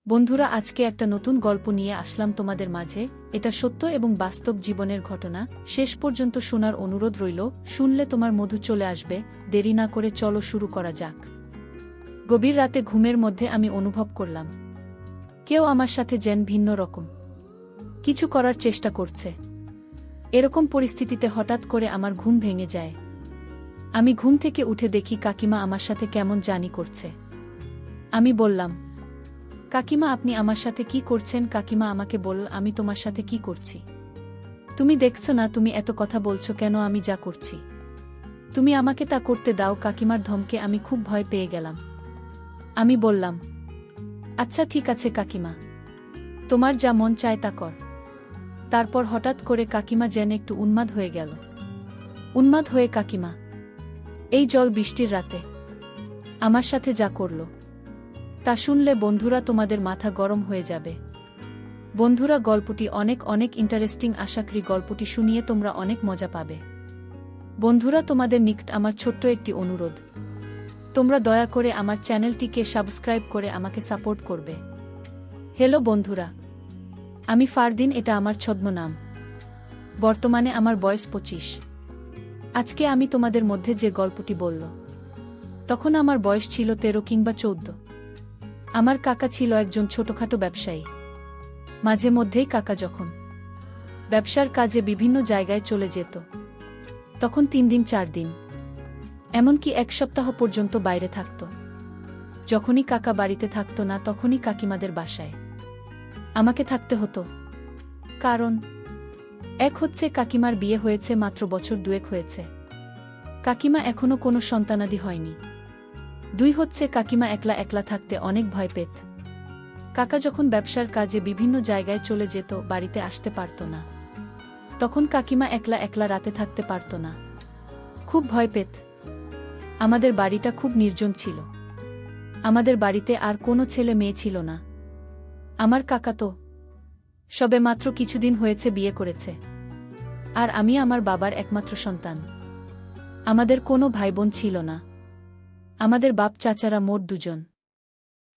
বন্ধুরা, আজকে একটা নতুন গল্প নিয়ে আসলাম তোমাদের মাঝে। এটা সত্য এবং বাস্তব জীবনের ঘটনা। শেষ পর্যন্ত শোনার অনুরোধ রইল। শুনলে তোমার মধু চলে আসবে। দেরি না করে চলো শুরু করা যাক। গভীর রাতে ঘুমের মধ্যে আমি অনুভব করলাম কেউ আমার সাথে যেন ভিন্ন রকম কিছু করার চেষ্টা করছে। এরকম পরিস্থিতিতে হঠাৎ করে আমার ঘুম ভেঙে যায়। আমি ঘুম থেকে উঠে দেখি কাকিমা আমার সাথে কেমন জানি করছে। আমি বললাম, কাকিমা, আপনি আমার সাথে কি করছেন? কাকিমা আমাকে বলল, আমি তোমার সাথে কি করছি? তুমি দেখছো না তুমি এত কথা বলছো কেন? আমি যা করছি তুমি আমাকে তা করতে দাও। কাকিমার ধমকে আমি খুব ভয় পেয়ে গেলাম। আমি বললাম, আচ্ছা ঠিক আছে কাকিমা, তোমার যা মন চায় তা কর। তারপর হঠাৎ করে কাকিমা যেন একটু উন্মাদ হয়ে গেল। উন্মাদ হয়ে কাকিমা এই জল বৃষ্টির রাতে আমার সাথে যা করল তা শুনলে বন্ধুরা তোমাদের মাথা গরম হয়ে যাবে। বন্ধুরা, গল্পটি অনেক অনেক ইন্টারেস্টিং। আশা করি গল্পটি শুনিয়ে তোমরা অনেক মজা পাবে। বন্ধুরা, তোমাদের নিকট আমার ছোট্ট একটি অনুরোধ, তোমরা দয়া করে আমার চ্যানেলটিকে সাবস্ক্রাইব করে আমাকে সাপোর্ট করবে। হ্যালো বন্ধুরা, আমি ফারদিন, এটা আমার ছদ্মনাম। বর্তমানে আমার বয়স 25। আজকে আমি তোমাদের মধ্যে যে গল্পটি বলল তখন আমার বয়স ছিল 13 কিংবা 14। আমার কাকা ছিল একজন ছোটখাটো ব্যবসায়ী। মাঝে মধ্যেই কাকা যখন ব্যবসার কাজে বিভিন্ন জায়গায় চলে যেত তখন 3 দিন 4 দিন এমনকি 1 সপ্তাহ পর্যন্ত বাইরে থাকত। যখনই কাকা বাড়িতে থাকত না তখনই কাকিমাদের বাসায় আমাকে থাকতে হতো। কারণ এক হচ্ছে কাকিমার বিয়ে হয়েছে মাত্র বছর 2 হয়েছে, কাকিমা এখনো কোনো সন্তানাদি হয়নি। 2 হচ্ছে কাকিমা একলা একলা থাকতে অনেক ভয় পেত। কাকা যখন ব্যবসার কাজে বিভিন্ন জায়গায় চলে যেত বাড়িতে আসতে পারত না, তখন কাকিমা একলা একলা রাতে থাকতে পারত না, খুব ভয় পেত। আমাদের বাড়িটা খুব নির্জন ছিল। আমাদের বাড়িতে আর কোনো ছেলে মেয়ে ছিল না। আমার কাকা তো সবে মাত্র কিছুদিন হয়েছে বিয়ে করেছে, আর আমি আমার বাবার একমাত্র সন্তান। আমাদের কোনো ভাইবোন ছিল না। আমাদের বাপ চাচারা মোট 2 জন,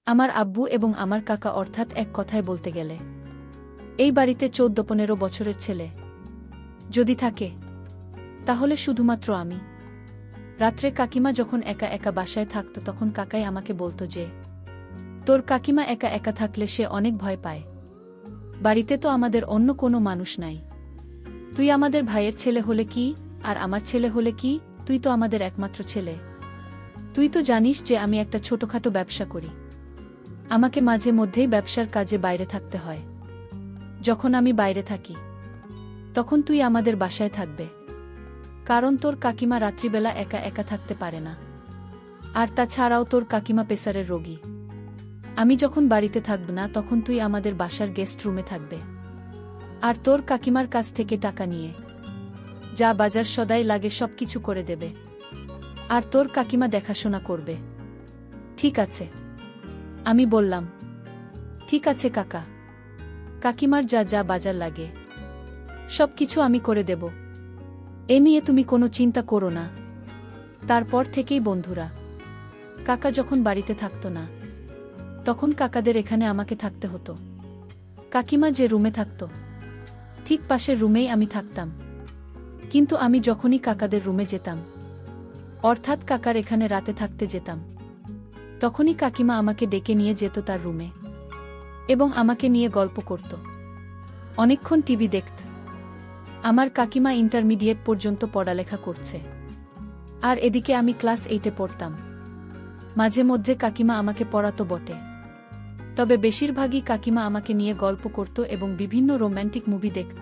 আমার আব্বু এবং আমার কাকা, অর্থাৎ এক কথায় বলতে গেলে এই বাড়িতে 14-15 বছরের ছেলে যদি থাকে তাহলে শুধুমাত্র আমি। রাত্রে কাকিমা যখন একা একা বাসায় থাকত তখন কাকাই আমাকে বলতো যে, তোর কাকিমা একা একা থাকলে সে অনেক ভয় পায়। বাড়িতে তো আমাদের অন্য কোনো মানুষ নাই। তুই আমাদের ভাইয়ের ছেলে হলে কি, আর আমার ছেলে হলে কি? তুই তো আমাদের একমাত্র ছেলে। তুই তো জানিস যে আমি একটা ছোটখাটো ব্যবসা করি। আমাকে মাঝে মধ্যেই ব্যবসার কাজে বাইরে থাকতে হয়। যখন আমি বাইরে থাকি তখন তুই আমাদের বাসায় থাকবে, কারণ তোর কাকিমা রাত্রিবেলা একা একা থাকতে পারে না। আর তাছাড়াও তোর কাকিমা প্রেসারের রোগী। আমি যখন বাড়িতে থাকব না তখন তুই আমাদের বাসার গেস্ট রুমে থাকবে, আর তোর কাকিমার কাছ থেকে টাকা নিয়ে যা বাজার সদাই লাগে সবকিছু করে দেবে, আর তোর কাকিমা দেখাশোনা করবে। ঠিক আছে? আমি বললাম, ঠিক আছে কাকা, কাকিমার যা যা বাজার লাগে সবকিছু আমি করে দেব, এ নিয়ে তুমি কোনো চিন্তা করো না। তারপর থেকেই বন্ধুরা, কাকা যখন বাড়িতে থাকতো না তখন কাকাদের এখানে আমাকে থাকতে হতো। কাকিমা যে রুমে থাকত ঠিক পাশের রুমেই আমি থাকতাম। কিন্তু আমি যখনই কাকাদের রুমে যেতাম, অর্থাৎ কাকার এখানে রাতে থাকতে যেতাম, তখনই কাকিমা আমাকে ডেকে নিয়ে যেত তার রুমে এবং আমাকে নিয়ে গল্প করত, অনেকক্ষণ টিভি দেখত। আমার কাকিমা ইন্টারমিডিয়েট পর্যন্ত পড়ালেখা করছে, আর এদিকে আমি ক্লাস 8-এ পড়তাম। মাঝে মধ্যে কাকিমা আমাকে পড়াতো বটে, তবে বেশিরভাগই কাকিমা আমাকে নিয়ে গল্প করত এবং বিভিন্ন রোম্যান্টিক মুভি দেখত।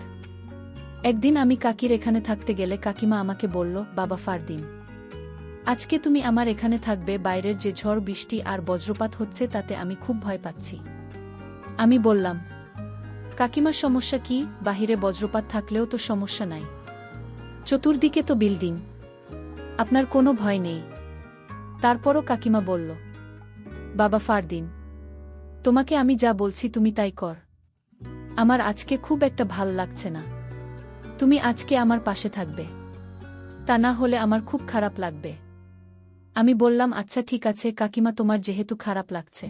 একদিন আমি কাকির এখানে থাকতে গেলে কাকিমা আমাকে বলল, বাবা ফারদিন, আজকে তুমি আমার এখানে থাকবে। বাইরের যে ঝড় বৃষ্টি আর বজ্রপাত হচ্ছে তাতে আমি খুব ভয় পাচ্ছি। আমি বললাম, কাকিমা সমস্যা কি? বাহিরে বজ্রপাত থাকলেও তো সমস্যা নাই, চতুর্দিকে তো বিল্ডিং, আপনার কোনো ভয় নেই। তারপরও কাকিমা বলল, বাবা ফারদিন, তোমাকে আমি যা বলছি তুমি তাই কর। আমার আজকে খুব একটা ভাল লাগছে না, তুমি আজকে আমার পাশে থাকবে, তা না হলে আমার খুব খারাপ লাগবে। আমি বললাম, আচ্ছা ঠিক আছে কাকিমা, তোমার যেহেতু খারাপ লাগছে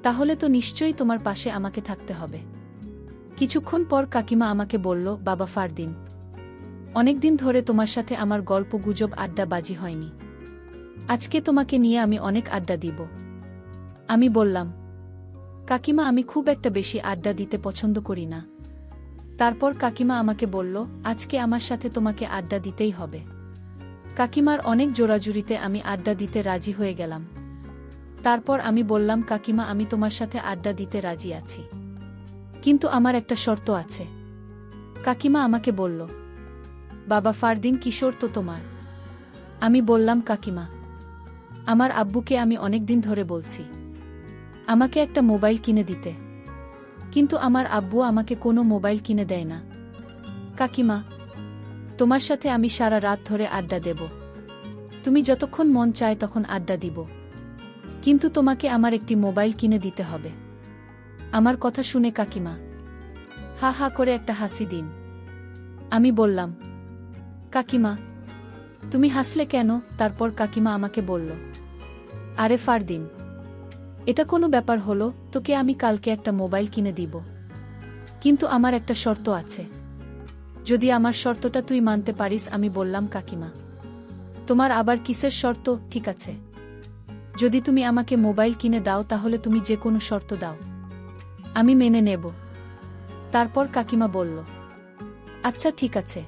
তাহলে তো নিশ্চয়ই তোমার পাশে আমাকে থাকতে হবে। কিছুক্ষণ পর কাকিমা আমাকে বলল, বাবা ফারদিন, অনেকদিন ধরে তোমার সাথে আমার গল্প গুজব আড্ডা বাজি হয়নি। আজকে তোমাকে নিয়ে আমি অনেক আড্ডা দিব। আমি বললাম, কাকিমা আমি খুব একটা বেশি আড্ডা দিতে পছন্দ করি না। তারপর কাকিমা আমাকে বলল, আজকে আমার সাথে তোমাকে আড্ডা দিতেই হবে। কাকিমার অনেক জোরাজুরিতে আমি আড্ডা দিতে রাজি হয়ে গেলাম। তারপর আমি বললাম, কাকিমা আমি তোমার সাথে আড্ডা দিতে রাজি আছি, কিন্তু আমার একটা শর্ত আছে। কাকিমা আমাকে বলল, বাবা ফারদিন কি শর্ত তোমার? আমি বললাম, কাকিমা আমার আব্বুকে আমি অনেকদিন ধরে বলছি আমাকে একটা মোবাইল কিনে দিতে, কিন্তু আমার আব্বু আমাকে কোনো মোবাইল কিনে দেয় না। কাকিমা তোমার সাথে আমি সারা রাত ধরে আড্ডা দেব, তুমি যতক্ষণ মন চায় তখন আড্ডা দিব, কিন্তু তোমাকে আমার একটি মোবাইল কিনে দিতে হবে। আমার কথা শুনে কাকিমা হা হা করে একটা হাসি দিন। আমি বললাম, কাকিমা তুমি হাসলে কেন? তারপর কাকিমা আমাকে বলল, আরে ফারদিন, এটা কোনো ব্যাপার হলো? তোকে আমি কালকে একটা মোবাইল কিনে দিব, কিন্তু আমার একটা শর্ত আছে। যদি আমার শর্তটা তুই মানতে পারিস। আমি বললাম, কাকিমা তোমার আবার কিসের শর্ত? ঠিক আছে, যদি তুমি আমাকে মোবাইল কিনে দাও তাহলে তুমি যে কোনো শর্ত দাও, আমি মেনে নেব। তারপর কাকিমা বলল, আচ্ছা ঠিক আছে,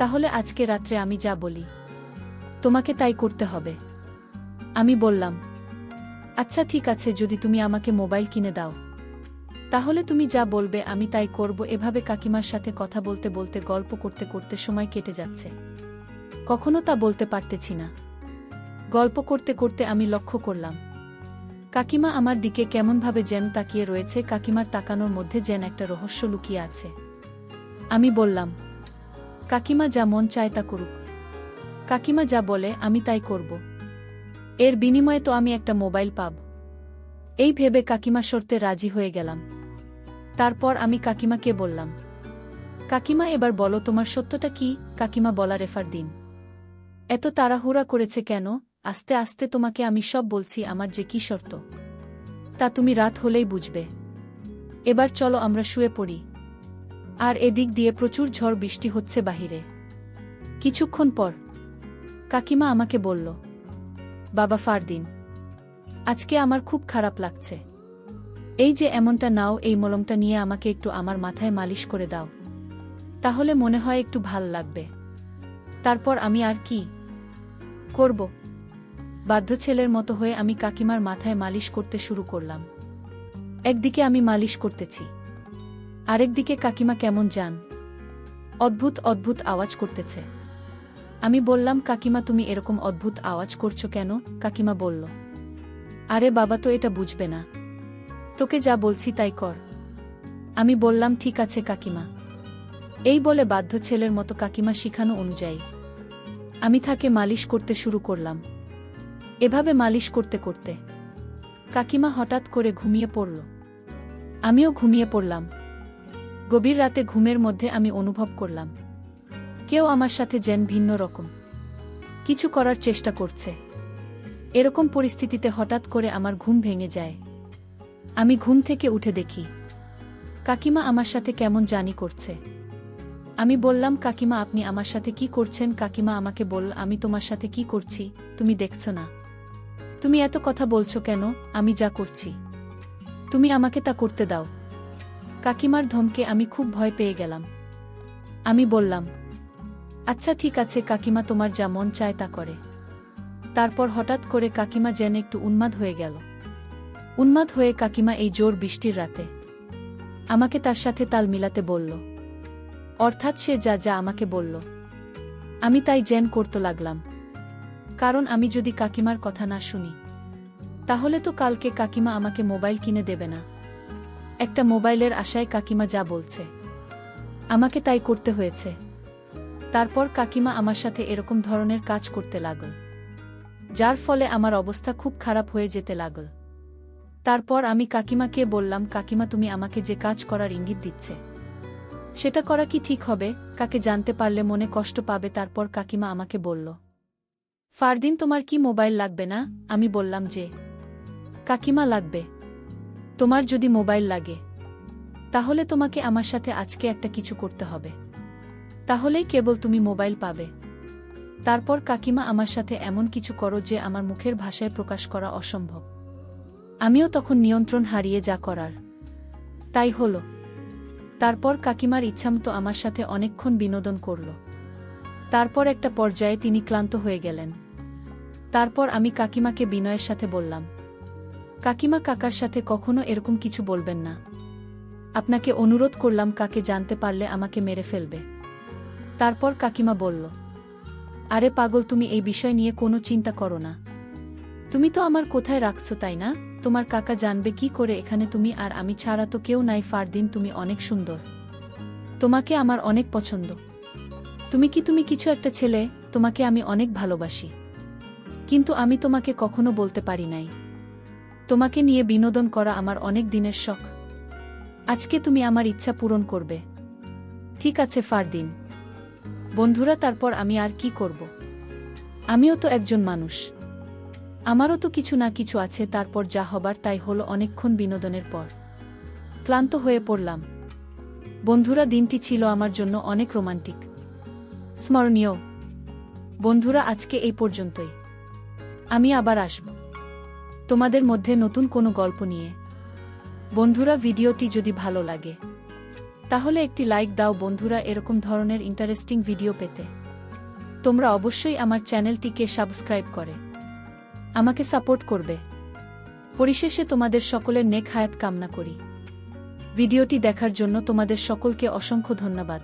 তাহলে আজকে রাত্রে আমি যা বলি তোমাকে তাই করতে হবে। আমি বললাম, আচ্ছা ঠিক আছে, যদি তুমি আমাকে মোবাইল কিনে দাও তাহলে তুমি যা বলবে আমি তাই করব। এভাবে কাকিমার সাথে কথা বলতে বলতে গল্প করতে করতে সময় কেটে যাচ্ছে, কখনো তা বলতে পারতেছি না। গল্প করতে করতে আমি লক্ষ্য করলাম কাকিমা আমার দিকে কেমনভাবে যেন তাকিয়ে রয়েছে। কাকিমার তাকানোর মধ্যে যেন একটা রহস্য লুকিয়ে আছে। আমি বললাম, কাকিমা যা মন চায় তা করুক, কাকিমা যা বলে আমি তাই করব, এর বিনিময়ে তো আমি একটা মোবাইল পাব। এই ভেবে কাকিমা শর্তে রাজি হয়ে গেলাম। তারপর আমি কাকিমাকে বললাম, কাকিমা এবার বলো তোমার সত্যটা কি? কাকিমা বলার ফারদিন, এত তাড়াহুড়া করেছে কেন? আস্তে আস্তে তোমাকে আমি সব বলছি আমার যে কি শর্ত, তা তুমি রাত হলেই বুঝবে। এবার চলো আমরা শুয়ে পড়ি। আর এদিক দিয়ে প্রচুর ঝড় বৃষ্টি হচ্ছে বাহিরে। কিছুক্ষণ পর কাকিমা আমাকে বলল, বাবা ফারদিন, আজকে আমার খুব খারাপ লাগছে। এই যে এমনটা নাও, এই মলমটা নিয়ে আমাকে একটু আমার মাথায় মালিশ করে দাও, তাহলে মনে হয় একটু ভাল লাগবে। তারপর আমি আর কি করব, বাধ্য ছেলের মতো হয়ে আমি কাকিমার মাথায় মালিশ করতে শুরু করলাম। একদিকে আমি মালিশ করতেছি, আরেকদিকে কাকিমা কেমন জান অদ্ভুত অদ্ভুত আওয়াজ করতেছে। আমি বললাম, কাকিমা তুমি এরকম অদ্ভুত আওয়াজ করছো কেন? কাকিমা বলল, আরে বাবা তো এটা বুঝবে না, তোকে যা বলছি তাই কর। আমি বললাম, ঠিক আছে কাকিমা। এই বলে বাধ্য ছেলের মতো কাকিমা শিখানো অনুযায়ী আমি তাকে মালিশ করতে শুরু করলাম। এভাবে মালিশ করতে করতে কাকিমা হঠাৎ করে ঘুমিয়ে পড়ল। আমিও ঘুমিয়ে পড়লাম। গভীর রাতে ঘুমের মধ্যে আমি অনুভব করলাম কেউ আমার সাথে যেন ভিন্ন রকম কিছু করার চেষ্টা করছে। এরকম পরিস্থিতিতে হঠাৎ করে আমার ঘুম ভেঙে যায়। আমি ঘুম থেকে উঠে দেখি কাকিমা আমার সাথে কেমন জানি করছে। আমি বললাম, কাকিমা আপনি আমার সাথে কি করছেন? কাকিমা আমাকে বলল, আমি তোমার সাথে কি করছি তুমি দেখছো না? তুমি এত কথা বলছো কেন? আমি যা করছি তুমি আমাকে তা করতে দাও। কাকিমার ধমকে আমি খুব ভয় পেয়ে গেলাম। আমি বললাম, আচ্ছা ঠিক আছে কাকিমা, তোমার যা মন চায় তা করে। তারপর হঠাৎ করে কাকিমা যেন একটু উন্মাদ হয়ে গেল। উন্মাদ হয়ে কাকিমা এই জোর বৃষ্টির রাতে আমাকে তার সাথে তাল মিলাতে বলল, অর্থাৎ সে যা যা আমাকে বলল আমি তাই যেন করতে লাগলাম। কারণ আমি যদি কাকিমার কথা না শুনি তাহলে তো কালকে কাকিমা আমাকে মোবাইল কিনে দেবে না। একটা মোবাইলের আশায় কাকিমা যা বলছে আমাকে তাই করতে হয়েছে। তারপর কাকিমা আমার সাথে এরকম ধরনের কাজ করতে লাগল, যার ফলে আমার অবস্থা খুব খারাপ হয়ে যেতে লাগল। তারপর আমি কাকিমাকে বললাম, কাকিমা তুমি আমাকে যে কাজ করার ইঙ্গিত দিচ্ছে সেটা করা কি ঠিক হবে? কাকে জানতে পারলে মনে কষ্ট পাবে। তারপর কাকিমা আমাকে বলল, ফারদিন তোমার কি মোবাইল লাগবে না? আমি বললাম যে কাকিমা লাগবে। তোমার যদি মোবাইল লাগে তাহলে তোমাকে আমার সাথে আজকে একটা কিছু করতে হবে, তাহলেই কেবল তুমি মোবাইল পাবে। তারপর কাকিমা আমার সাথে এমন কিছু করো যে আমার মুখের ভাষায় প্রকাশ করা অসম্ভব। আমিও তখন নিয়ন্ত্রণ হারিয়ে যা করার তাই হলো। তারপর কাকিমার ইচ্ছামতো আমার সাথে অনেকক্ষণ বিনোদন করল। তারপর একটা পর্যায়ে তিনি ক্লান্ত হয়ে গেলেন। তারপর আমি কাকিমাকে বিনয়ের সাথে বললাম, কাকিমা, কাকার সাথে কখনো এরকম কিছু বলবেন না। আপনাকে অনুরোধ করলাম, কাকে জানতে পারলে আমাকে মেরে ফেলবে। তারপর কাকিমা বলল, আরে পাগল, তুমি এই বিষয় নিয়ে কোনো চিন্তা করো না। তুমি তো আমার কোথায় রাখছো, তাই না? তোমার কাকা জানবে কি করে এখানে তুমি আর আমি ছাড়া তো কেউ নাই। ফারদিন, তুমি অনেক সুন্দর, তোমাকে আমার অনেক পছন্দ। তুমি কিছু একটা ছেলে, তোমাকে আমি অনেক ভালোবাসি, কিন্তু আমি তোমাকে কখনো বলতে পারি নাই। তোমাকে নিয়ে বিনোদন করা আমার অনেক দিনের শখ। আজকে তুমি আমার ইচ্ছা পূরণ করবে। ঠিক আছে ফারদিন। বন্ধুরা, তারপর আমি আর কি করব? আমিও তো একজন মানুষ, আমারও তো কিছু না কিছু আছে। তারপর যা হবার তাই হলো। অনেকক্ষণ বিনোদনের পর ক্লান্ত হয়ে পড়লাম। বন্ধুরা, দিনটি ছিল আমার জন্য অনেক রোমান্টিক, স্মরণীয়। বন্ধুরা, আজকে এই পর্যন্তই। আমি আবার আসব তোমাদের মধ্যে নতুন কোনো গল্প নিয়ে। বন্ধুরা, ভিডিওটি যদি ভালো লাগে তাহলে একটি লাইক দাও। বন্ধুরা, এরকম ধরনের ইন্টারেস্টিং ভিডিও পেতে তোমরা অবশ্যই আমার চ্যানেলটিকে সাবস্ক্রাইব করে আমাকে সাপোর্ট করবে। পরিশেষে তোমাদের সকলের নেক হায়াত কামনা করি। ভিডিওটি দেখার জন্য তোমাদের সকলকে অসংখ্য ধন্যবাদ।